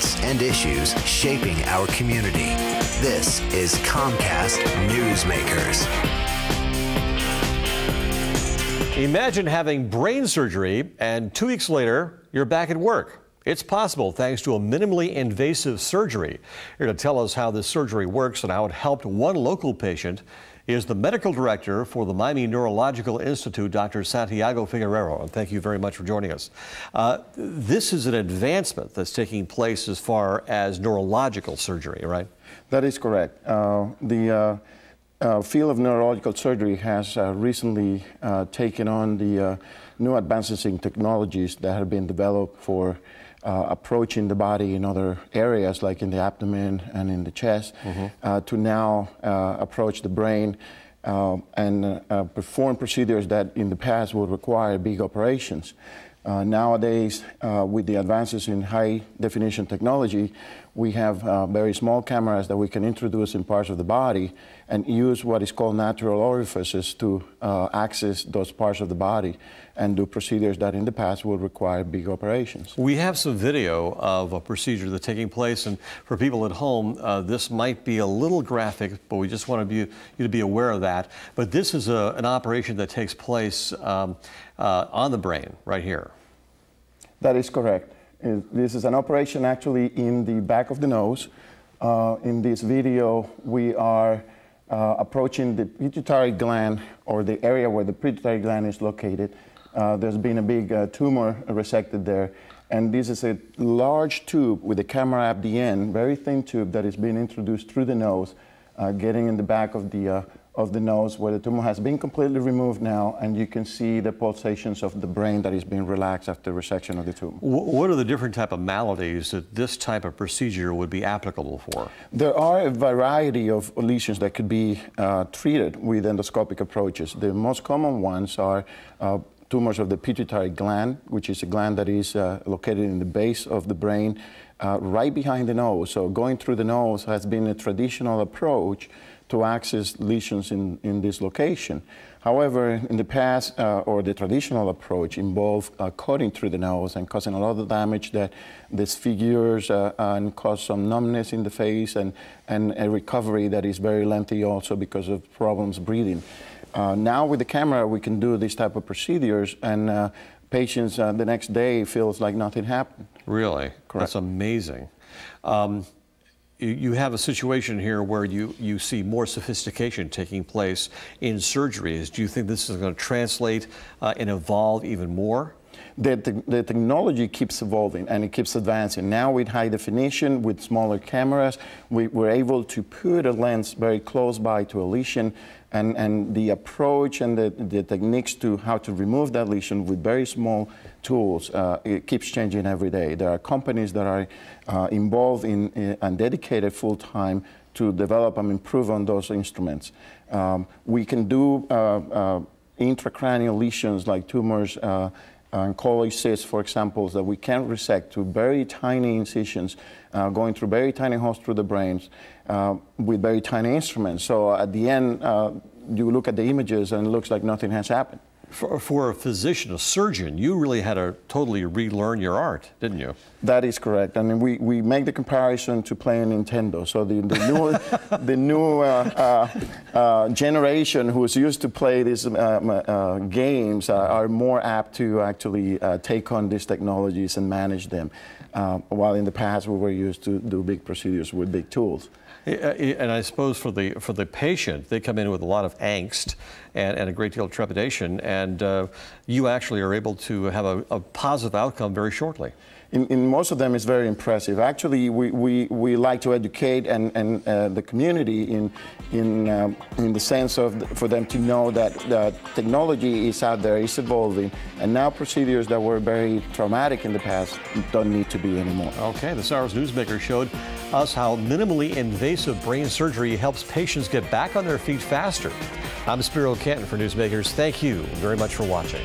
events and issues shaping our community. This is Comcast Newsmakers. Imagine having brain surgery and 2 weeks later, you're back at work. It's possible thanks to a minimally invasive surgery. Here to tell us how this surgery works and how it helped one local patient is the medical director for the Miami Neurological Institute, Dr. Santiago Figueroa. And thank you very much for joining us. This is an advancement that's taking place as far as neurological surgery, right? That is correct. The field of neurological surgery has recently taken on the new advances in technologies that have been developed for approaching the body in other areas like in the abdomen and in the chest, to now approach the brain and perform procedures that in the past would require big operations. Nowadays, with the advances in high definition technology, we have very small cameras that we can introduce in parts of the body and use what is called natural orifices to access those parts of the body and do procedures that in the past would require big operations. We have some video of a procedure that's taking place, and for people at home, this might be a little graphic, but we just want you to be aware of that. But this is an operation that takes place on the brain, right here. That is correct. This is an operation actually in the back of the nose. In this video, we are approaching the pituitary gland, or the area where the pituitary gland is located. There's been a big tumor resected there, and this is a large tube with a camera at the end, very thin tube that is being introduced through the nose, getting in the back of the nose where the tumor has been completely removed now, and you can see the pulsations of the brain that is being relaxed after resection of the tumor. What are the different type of maladies that this type of procedure would be applicable for? There are a variety of lesions that could be treated with endoscopic approaches. The most common ones are tumors of the pituitary gland, which is a gland that is located in the base of the brain, right behind the nose. So going through the nose has been a traditional approach to access lesions in this location. However, in the past, or the traditional approach involved cutting through the nose and causing a lot of damage that disfigures and cause some numbness in the face and a recovery that is very lengthy also because of problems breathing. Now with the camera, we can do these type of procedures, and patients the next day feels like nothing happened. Really? Correct. That's amazing. You have a situation here where you see more sophistication taking place in surgeries. Do you think this is going to translate and evolve even more? The technology keeps evolving and it keeps advancing. Now with high definition, with smaller cameras, we're able to put a lens very close by to a lesion, and the approach and the techniques to how to remove that lesion with very small tools, it keeps changing every day. There are companies that are involved in and dedicated full-time to develop and improve on those instruments. We can do intracranial lesions like tumors and colloid cysts, for example, that we can resect to very tiny incisions, going through very tiny holes through the brains with very tiny instruments. So at the end, you look at the images and it looks like nothing has happened. For a physician, a surgeon, you really had to totally relearn your art, didn't you? That is correct. I mean, we make the comparison to playing Nintendo. So the new generation who's used to play these games are more apt to actually take on these technologies and manage them, while in the past we were used to do big procedures with big tools. And I suppose for the patient, they come in with a lot of angst and a great deal of trepidation, and you actually are able to have a positive outcome very shortly. In most of them, it's very impressive. Actually, we like to educate and the community in the sense of for them to know that technology is out there, is evolving, and now procedures that were very traumatic in the past don't need to be anymore. Okay, the SARS Newsmaker showed us how minimally invasive brain surgery helps patients get back on their feet faster. I'm Spiro Canton for Newsmakers. Thank you very much for watching.